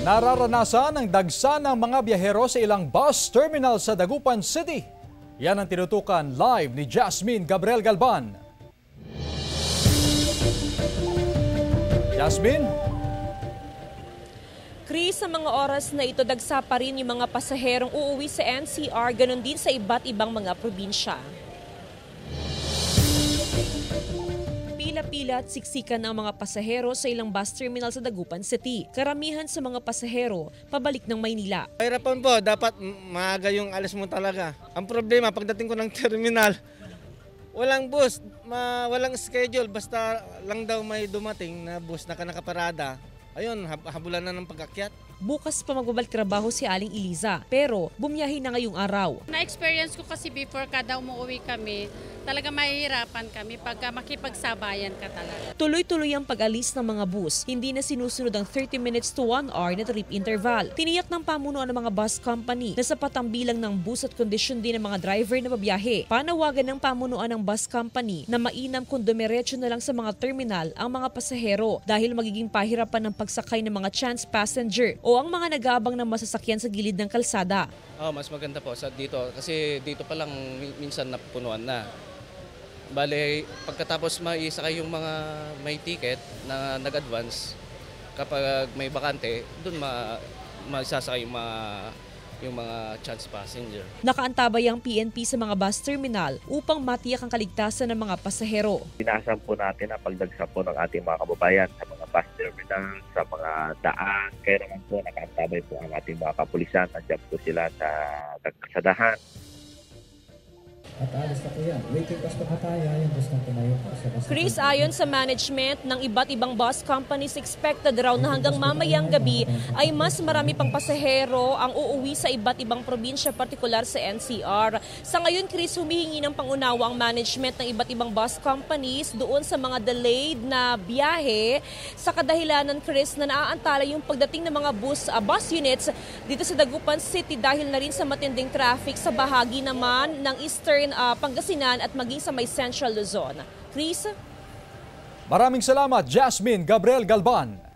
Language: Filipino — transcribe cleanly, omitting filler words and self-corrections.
Nararanasan ang dagsa ng mga biyahero sa ilang bus terminal sa Dagupan City. Yan ang tinutukan live ni Jasmine Gabriel Galban. Jasmine? Chris, sa mga oras na ito, dagsa pa rin yung mga pasaherong uuwi sa NCR, ganun din sa iba't ibang mga probinsya. Pila-pila at siksikan ang mga pasahero sa ilang bus terminal sa Dagupan City. Karamihan sa mga pasahero, pabalik ng Maynila. Mahirapan po, dapat maaga yung alis mo talaga. Ang problema, pagdating ko ng terminal, walang bus, walang schedule, basta lang daw may dumating na bus na nakaparada. Ayun, habulan na ng pag-akyat. Bukas pa magbabalik trabaho si Aling Eliza, pero bumiyahe na ngayong araw. Na-experience ko kasi before kada umuwi kami, talaga mahihirapan kami pagka makipagsabayan ka talaga. Tuloy-tuloy ang pag-alis ng mga bus. Hindi na sinusunod ang 30 minutes to 1 hour na trip interval. Tiniyak ng pamunuan ng mga bus company na sapat ang bilang ng bus at kondisyon din ng mga driver na babiyahe. Panawagan ng pamunuan ng bus company na mainam kung dumiretso na lang sa mga terminal ang mga pasahero dahil magiging pahirapan ng pagsakay ng mga chance passenger o ang mga nag-aabang ng masasakyan sa gilid ng kalsada. Mas maganda po sa dito kasi dito pa lang minsan napupunuan na. Bale, pagkatapos maisakay yung mga may ticket na nag-advance, kapag may bakante, doon maisasakay yung mga chance passenger. Nakaantabay ang PNP sa mga bus terminal upang matiyak ang kaligtasan ng mga pasahero. Inaasahan po natin ang pagdagsa po ng ating mga kababayan sa mga bus terminal, sa mga daan. Kaya naman po nakaantabay po ang ating mga kapulisan. Nandiyan po sila sa kasadahan. At alis na po yan. Waiting pass pa tayo. Yung bus na tumayo po sa bus. Chris, ayon sa management ng iba't ibang bus companies, expected raw na hanggang mamayang gabi ay mas marami pang pasahero ang uuwi sa iba't ibang probinsya, partikular sa NCR. Sa ngayon, Chris, humihingi ng pangunawa ang management ng iba't ibang bus companies doon sa mga delayed na biyahe sa kadahilanan, Chris, na naaantala yung pagdating ng mga bus units dito sa Dagupan City dahil na rin sa matinding traffic sa bahagi naman ng Eastern Pangasinan at maging sa may Central Luzon. Chris? Maraming salamat, Jasmine Gabriel Galban.